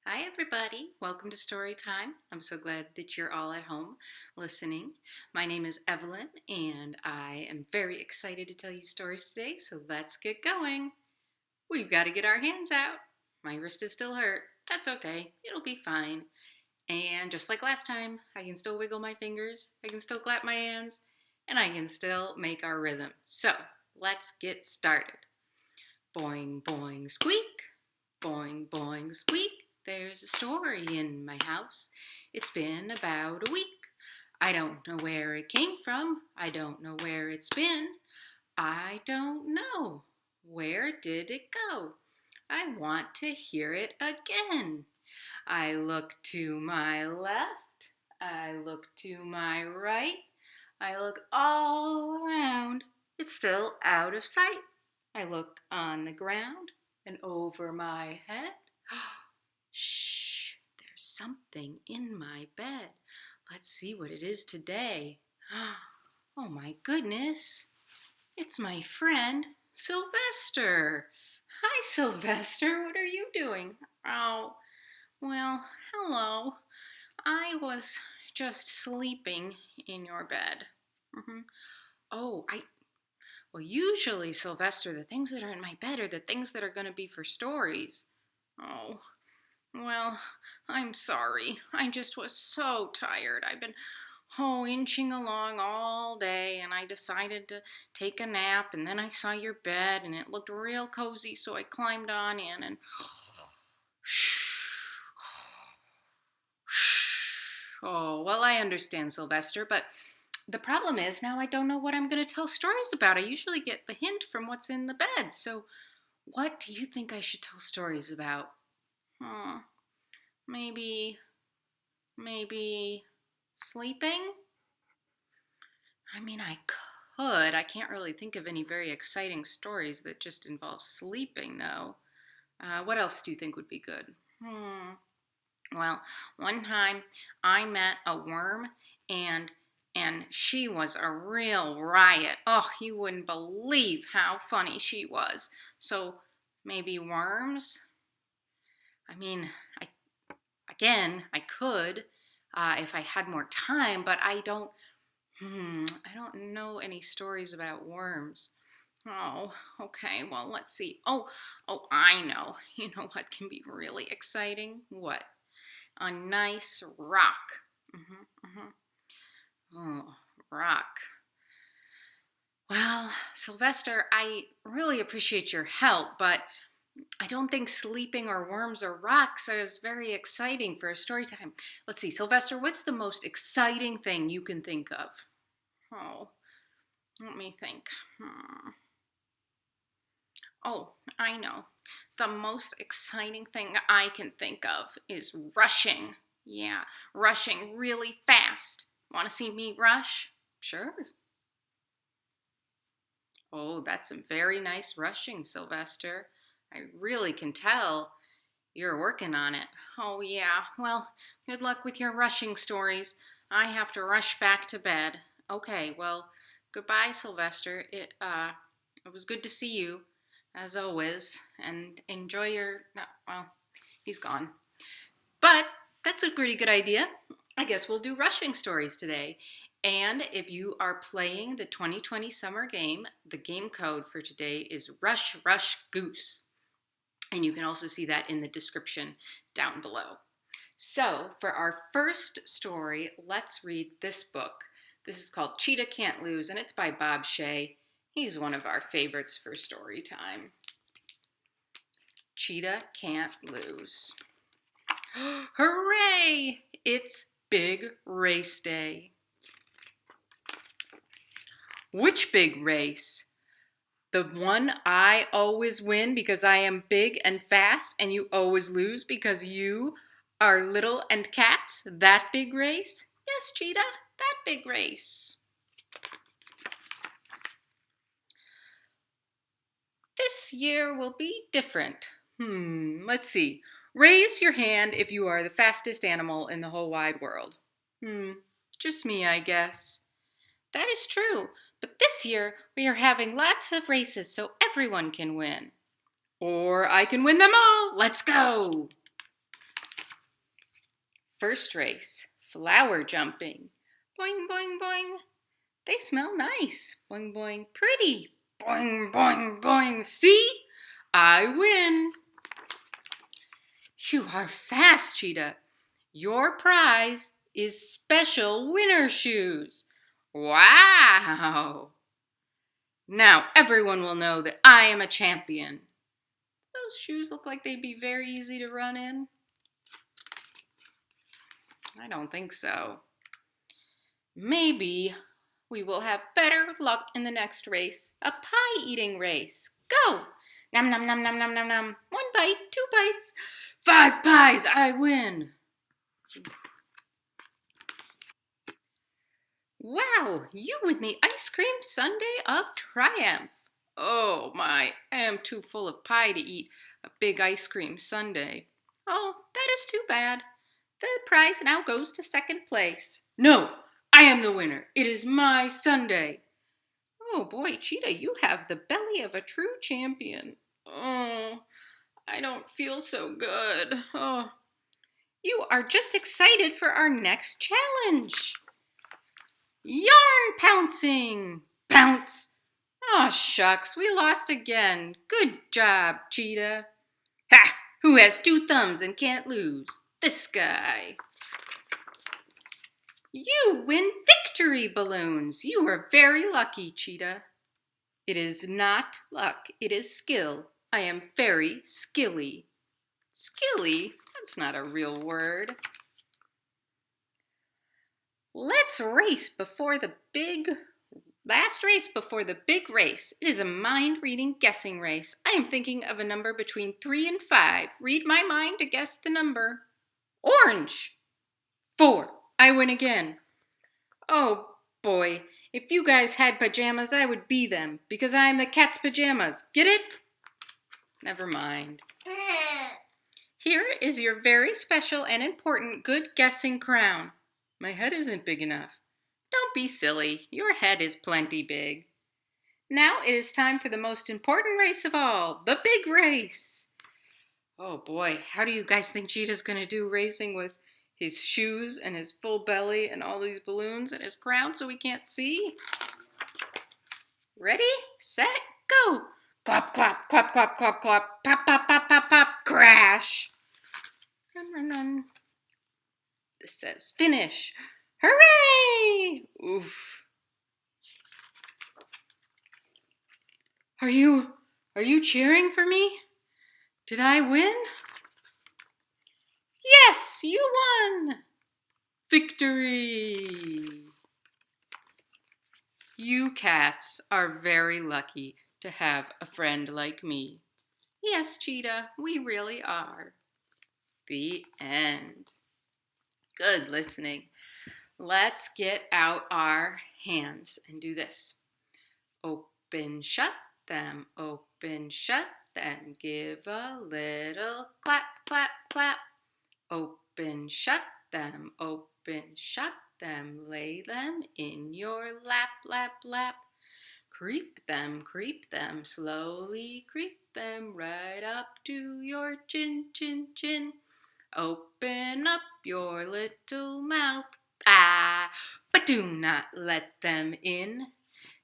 Hi, everybody. Welcome to Storytime. I'm so glad that you're all at home listening. My name is Evelyn, and I am very excited to tell you stories today, so let's get going. We've got to get our hands out. My wrist is still hurt. That's okay, it'll be fine. And just like last time, I can still wiggle my fingers, I can still clap my hands, and I can still make our rhythm. So let's get started. Boing, boing, squeak. Boing, boing, squeak. There's a story in my house. It's been about a week. I don't know where it came from. I don't know where it's been. I don't know. Where did it go? I want to hear it again. I look to my left. I look to my right. I look all around. It's still out of sight. I look on the ground and over my head. Shh, there's something in my bed. Let's see what it is today. Oh my goodness, it's my friend Sylvester. Hi, Sylvester, what are you doing? Oh, well, hello. I was just sleeping in your bed. Mm-hmm. Oh, well, usually, Sylvester, the things that are in my bed are the things that are going to be for stories. Oh, well, I'm sorry. I just was so tired. I've been, inching along all day, and I decided to take a nap, and then I saw your bed, and it looked real cozy, so I climbed on in, and oh, well, I understand, Sylvester, but the problem is now I don't know what I'm going to tell stories about. I usually get the hint from what's in the bed. So, what do you think I should tell stories about? Hmm, maybe, maybe sleeping? I mean, I could. I can't really think of any very exciting stories that just involve sleeping, though. What else do you think would be good? Well, one time I met a worm and she was a real riot. Oh, you wouldn't believe how funny she was. So maybe worms? I mean, I could if I had more time, but I don't know any stories about worms. Oh, okay. Well, let's see. Oh, I know. You know what can be really exciting? What? A nice rock. Oh, rock. Well, Sylvester, I really appreciate your help, but I don't think sleeping or worms or rocks is very exciting for a story time. Let's see, Sylvester, what's the most exciting thing you can think of? Oh, let me think. Oh, I know. The most exciting thing I can think of is rushing. Yeah, rushing really fast. Want to see me rush? Sure. Oh, that's some very nice rushing, Sylvester. I really can tell you're working on it. Oh, yeah. Well, good luck with your rushing stories. I have to rush back to bed. Okay, well, goodbye, Sylvester. It was good to see you, as always, and enjoy your. No, well, he's gone. But that's a pretty good idea. I guess we'll do rushing stories today. And if you are playing the 2020 summer game, the game code for today is Rush Rush Goose. And you can also see that in the description down below. So, for our first story, let's read this book. This is called Cheetah Can't Lose, and it's by Bob Shea. He's one of our favorites for story time. Cheetah Can't Lose. Hooray! It's Big Race Day. Which big race? The one I always win because I am big and fast, and you always lose because you are little and cats? That big race? Yes, Cheetah, that big race. This year will be different. Let's see. Raise your hand if you are the fastest animal in the whole wide world. Just me, I guess. That is true, but this year we are having lots of races so everyone can win. Or I can win them all. Let's go. First race, flower jumping. Boing, boing, boing. They smell nice. Boing, boing, pretty. Boing, boing, boing. See? I win. You are fast, Cheetah. Your prize is special winter shoes. Wow! Now everyone will know that I am a champion. Those shoes look like they'd be very easy to run in. I don't think so. Maybe we will have better luck in the next race, a pie eating race. Go! Nom nom nom nom nom nom nom. 1 bite, 2 bites, 5 pies, I win. Wow, you win the ice cream sundae of triumph. Oh my, I am too full of pie to eat a big ice cream sundae. Oh, that is too bad. The prize now goes to second place. No, I am the winner. It is my sundae. Oh boy, Cheetah, you have the belly of a true champion. Oh, I don't feel so good. Oh, you are just excited for our next challenge. Yarn pouncing. Pounce. Oh, shucks, we lost again. Good job, Cheetah. Ha! Who has 2 thumbs and can't lose? This guy. You win victory balloons. You are very lucky, Cheetah. It is not luck, it is skill. I am very skilly. Skilly? That's not a real word. Let's race before the last race before the big race. It is a mind-reading guessing race. I am thinking of a number between 3 and 5. Read my mind to guess the number. Orange. 4. I win again. Oh boy, if you guys had pajamas, I would be them, because I'm the cat's pajamas. Get it? Never mind. Here is your very special and important good guessing crown. My head isn't big enough. Don't be silly. Your head is plenty big. Now it is time for the most important race of all, the big race. Oh boy, how do you guys think Cheetah's going to do racing with his shoes and his full belly and all these balloons and his crown so we can't see? Ready, set, go. Clap, clap, clap, clap, clap, clap. Pop, pop, pop, pop, pop. Crash. Run, run, run. This says finish. Hooray! Oof. Are you cheering for me? Did I win? Yes, you won! Victory! You cats are very lucky to have a friend like me. Yes, Cheetah, we really are. The end. Good listening. Let's get out our hands and do this. Open, shut them, open, shut them. Give a little clap, clap, clap. Open, shut them, open, shut them. Lay them in your lap, lap, lap. Creep them, slowly creep them right up to your chin, chin, chin. Open up your little mouth, but do not let them in.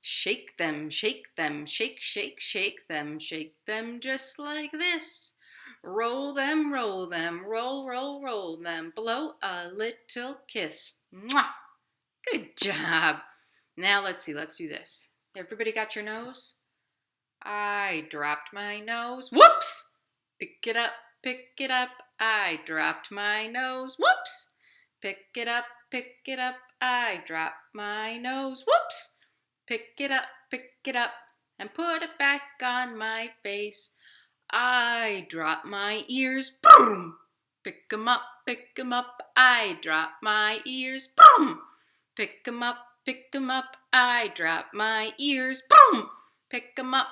Shake them, shake, shake, shake them just like this. Roll them, roll, roll them. Blow a little kiss. Mwah! Good job. Now let's do this. Everybody got your nose? I dropped my nose. Whoops! Pick it up, I dropped my nose. Whoops! Pick it up, I dropped my nose. Whoops! Pick it up, and put it back on my face. I drop my ears. Boom! Pick 'em up, I drop my ears. Boom! Pick 'em up, I drop my ears. Boom! Pick 'em up,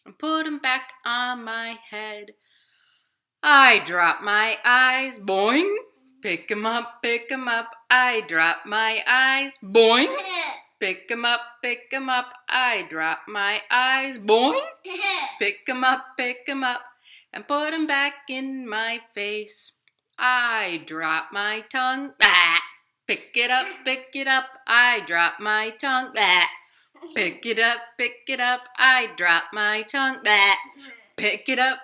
and put 'em back on my head. I drop my eyes. Boing! Pick 'em up, I drop my eyes. Boing! Pick 'em up, I drop my eyes. Boing! Pick 'em up, and put 'em back in my face. I drop my tongue. Bah! Pick it up, I drop my tongue. Bah! Pick it up, I drop my tongue. Bah! Pick it up,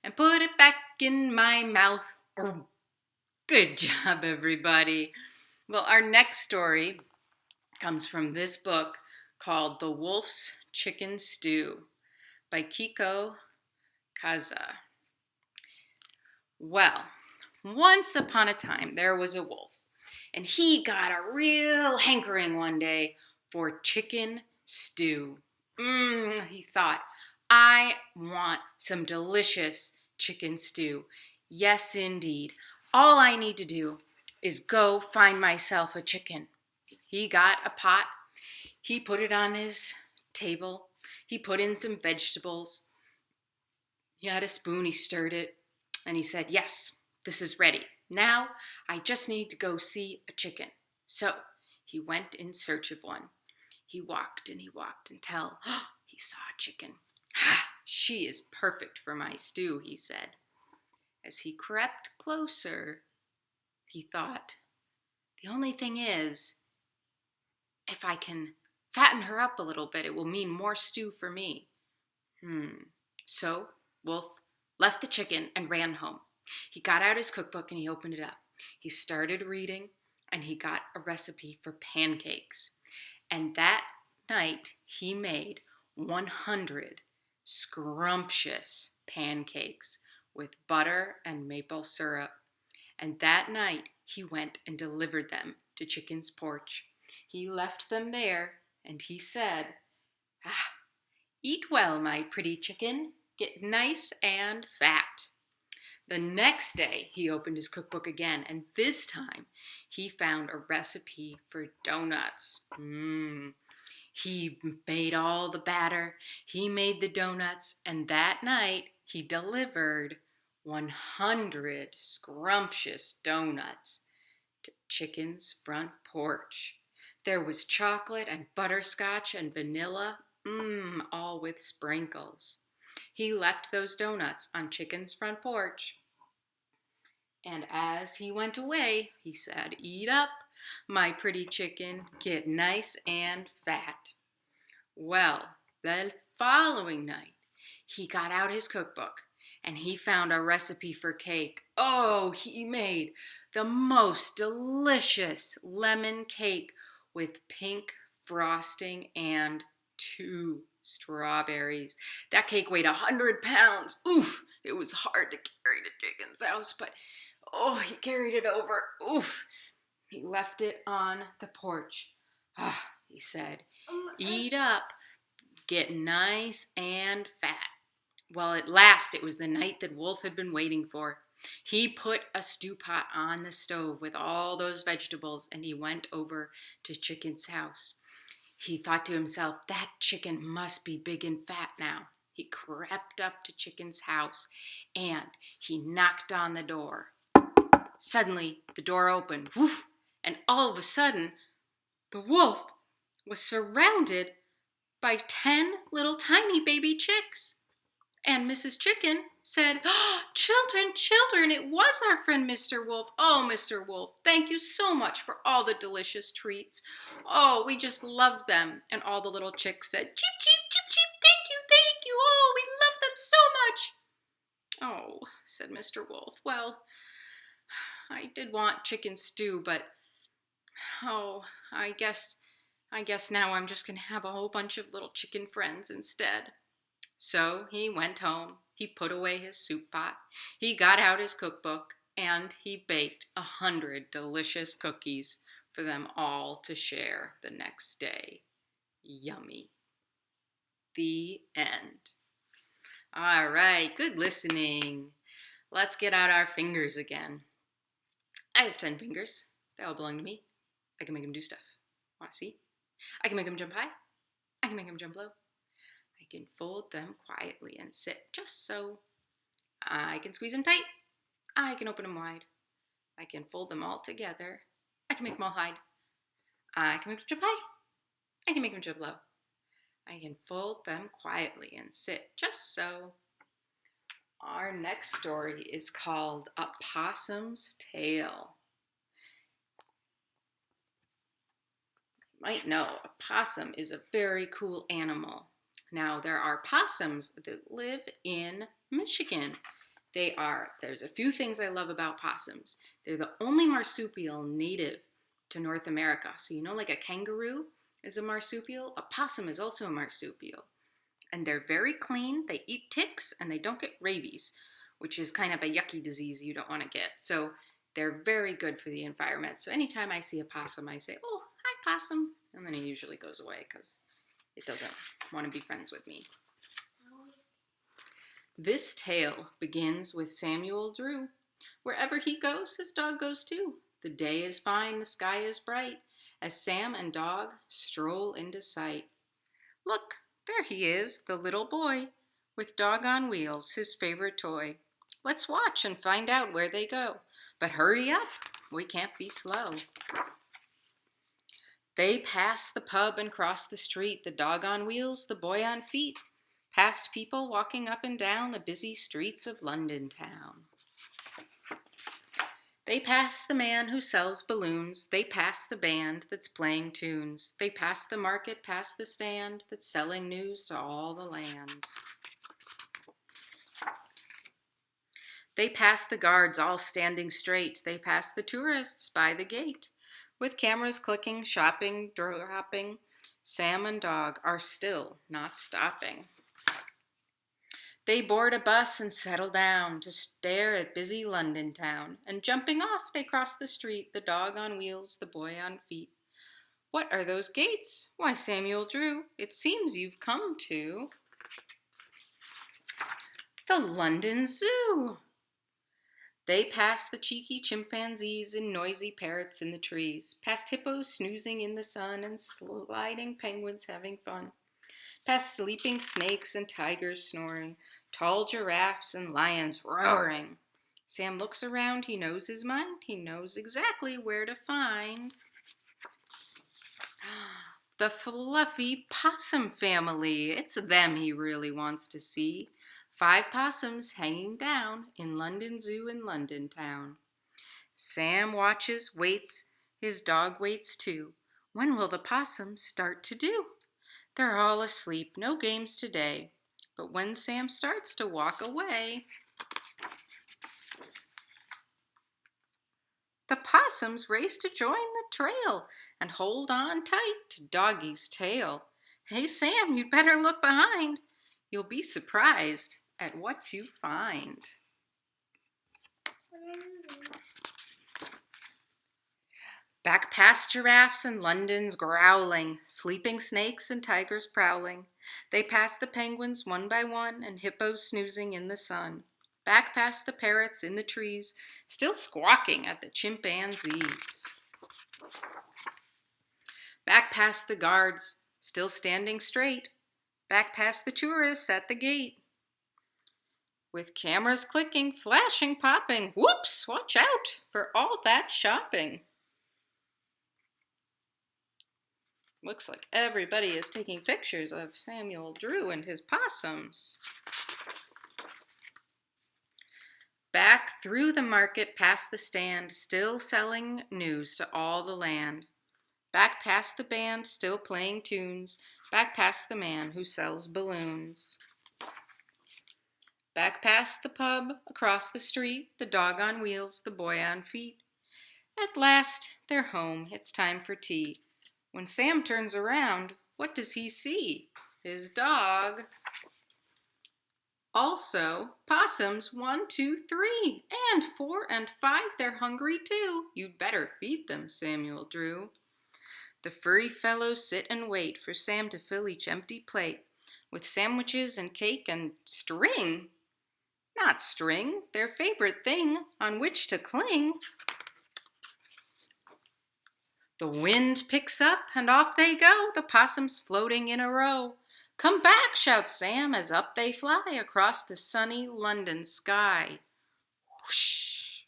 and put it back in my mouth. Good job, everybody. Well, our next story comes from this book called The Wolf's Chicken Stew by Kiko Kaza. Well, once upon a time, there was a wolf, and he got a real hankering one day for chicken stew. He thought, I want some delicious chicken stew. Yes, indeed. All I need to do is go find myself a chicken. He got a pot. He put it on his table. He put in some vegetables. He had a spoon. He stirred it. And he said, yes, this is ready. Now I just need to go see a chicken. So he went in search of one. He walked until he saw a chicken. She is perfect for my stew, he said. As he crept closer, he thought, the only thing is, if I can fatten her up a little bit, it will mean more stew for me. So Wolf left the chicken and ran home. He got out his cookbook and he opened it up. He started reading and he got a recipe for pancakes. And that night he made 100 scrumptious pancakes with butter and maple syrup. And that night he went and delivered them to Chicken's porch. He left them there and he said, eat well, my pretty chicken. Get nice and fat. The next day, he opened his cookbook again, and this time he found a recipe for donuts. He made all the batter, he made the donuts, and that night he delivered 100 scrumptious donuts to Chicken's front porch. There was chocolate and butterscotch and vanilla, all with sprinkles. He left those donuts on Chicken's front porch. And as he went away, he said, eat up, my pretty chicken, get nice and fat. Well, the following night, he got out his cookbook and he found a recipe for cake. Oh, he made the most delicious lemon cake with pink frosting and 2 strawberries. That cake weighed 100 pounds. Oof, it was hard to carry to Chicken's house, but he carried it over. Oof, he left it on the porch. He said, eat up, get nice and fat. Well, at last it was the night that Wolf had been waiting for. He put a stew pot on the stove with all those vegetables and he went over to Chicken's house. He thought to himself, that chicken must be big and fat now. He crept up to Chicken's house and he knocked on the door. Suddenly, the door opened, woof, and all of a sudden, the wolf was surrounded by 10 little tiny baby chicks. And Mrs. Chicken said, children, it was our friend Mr. Wolf. Oh, Mr. Wolf, thank you so much for all the delicious treats. Oh, we just loved them. And all the little chicks said, cheep, cheep, cheep, cheep, thank you. Oh, we love them so much. Oh, said Mr. Wolf, well, I did want chicken stew, but, I guess now I'm just going to have a whole bunch of little chicken friends instead. So he went home, he put away his soup pot, he got out his cookbook, and he baked 100 delicious cookies for them all to share the next day. Yummy. The end. All right, good listening. Let's get out our fingers again. I have 10 fingers. They all belong to me. I can make them do stuff. Want to see? I can make them jump high. I can make them jump low. I can fold them quietly and sit just so. I can squeeze them tight. I can open them wide. I can fold them all together. I can make them all hide. I can make them jump high. I can make them jump low. I can fold them quietly and sit just so. Our next story is called A Possum's Tale. You might know a possum is a very cool animal. Now, there are possums that live in Michigan. There's a few things I love about possums. They're the only marsupial native to North America. So, like a kangaroo is a marsupial, a possum is also a marsupial. And they're very clean. They eat ticks and they don't get rabies, which is kind of a yucky disease you don't want to get. So they're very good for the environment. So anytime I see a possum, I say, "Oh, hi, possum." And then it usually goes away because it doesn't want to be friends with me. This tale begins with Samuel Drew. Wherever he goes, his dog goes too. The day is fine, the sky is bright, as Sam and dog stroll into sight. Look, there he is, the little boy, with dog on wheels, his favorite toy. Let's watch and find out where they go. But hurry up, we can't be slow. They pass the pub and cross the street, the dog on wheels, the boy on feet, past people walking up and down the busy streets of London town. They pass the man who sells balloons. They pass the band that's playing tunes. They pass the market, past the stand that's selling news to all the land. They pass the guards all standing straight. They pass the tourists by the gate. With cameras clicking, shopping, dropping, Sam and dog are still not stopping. They board a bus and settle down to stare at busy London town. And jumping off, they cross the street, the dog on wheels, the boy on feet. What are those gates? Why, Samuel Drew, it seems you've come to the London Zoo. They pass the cheeky chimpanzees and noisy parrots in the trees, past hippos snoozing in the sun and sliding penguins having fun. Past sleeping snakes and tigers snoring, tall giraffes and lions roaring. Sam looks around, he knows his mind, he knows exactly where to find the fluffy possum family. It's them he really wants to see. 5 possums hanging down in London Zoo in London town. Sam watches, waits, his dog waits too. When will the possums start to do? They're all asleep, no games today. But when Sam starts to walk away, the possums race to join the trail and hold on tight to Doggie's tail. Hey, Sam, you'd better look behind. You'll be surprised at what you find. Back past giraffes and London's growling, sleeping snakes and tigers prowling. They pass the penguins one by one and hippos snoozing in the sun. Back past the parrots in the trees, still squawking at the chimpanzees. Back past the guards, still standing straight. Back past the tourists at the gate. With cameras clicking, flashing, popping. Whoops, watch out for all that shopping. Looks like everybody is taking pictures of Samuel Drew and his possums. Back through the market, past the stand, still selling news to all the land. Back past the band, still playing tunes. Back past the man who sells balloons. Back past the pub, across the street, the dog on wheels, the boy on feet. At last, they're home. It's time for tea. When Sam turns around, what does he see? His dog. Also, possums 1, 2, 3, and 4 and 5, they're hungry too. You'd better feed them, Samuel Drew. The furry fellows sit and wait for Sam to fill each empty plate with sandwiches and cake and string. Not string, their favorite thing on which to cling. The wind picks up and off they go, the possums floating in a row. Come back, shouts Sam as up they fly across the sunny London sky. Whoosh!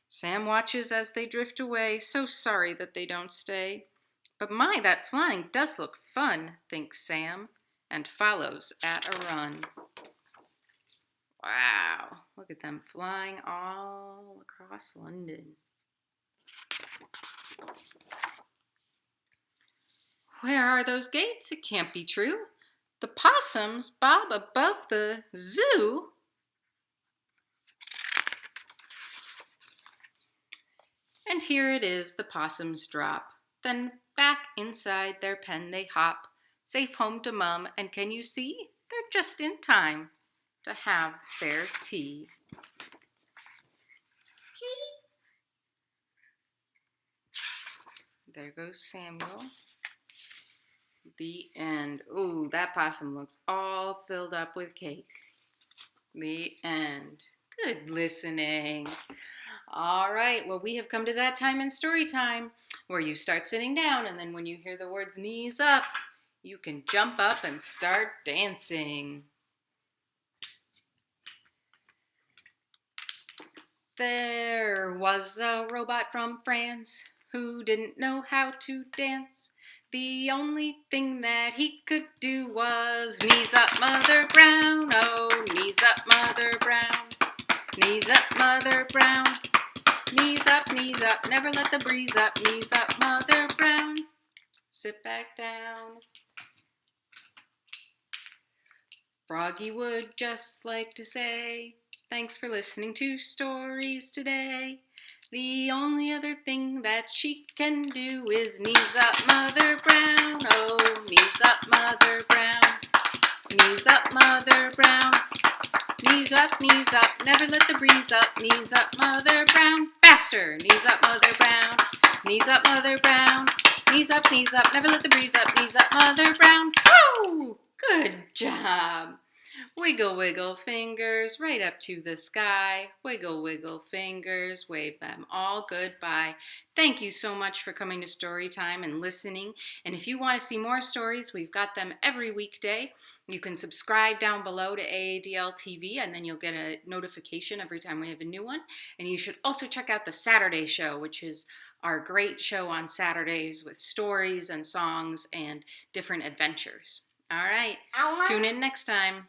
Sam watches as they drift away, so sorry that they don't stay. But my, that flying does look fun, thinks Sam, and follows at a run. Wow, look at them flying all across London. Where are those gates? It can't be true. The possums bob above the zoo. And here it is, the possums drop. Then back inside their pen they hop, safe home to Mum, and can you see? They're just in time to have their tea. There goes Samuel. The end. Ooh, that possum looks all filled up with cake. The end. Good listening. All right, well, we have come to that time in story time where you start sitting down, and then when you hear the words knees up, you can jump up and start dancing. There was a robot from France who didn't know how to dance. The only thing that he could do was knees up, Mother Brown. Oh, knees up, Mother Brown. Knees up, Mother Brown. Knees up, never let the breeze up. Knees up, Mother Brown. Sit back down. Froggy would just like to say, thanks for listening to stories today. The only other thing that she can do is knees up, Mother Brown. Oh, knees up, Mother Brown. Knees up, Mother Brown. Knees up, never let the breeze up. Knees up, Mother Brown. Faster! Knees up, Mother Brown. Knees up, Mother Brown. Knees up, never let the breeze up. Knees up, Mother Brown. Woo! Good job. Wiggle, wiggle fingers right up to the sky. Wiggle, wiggle fingers, wave them all goodbye. Thank you so much for coming to Storytime and listening. And if you want to see more stories, we've got them every weekday. You can subscribe down below to AADL TV, and then you'll get a notification every time we have a new one. And you should also check out the Saturday show, which is our great show on Saturdays with stories and songs and different adventures. All right, tune in next time.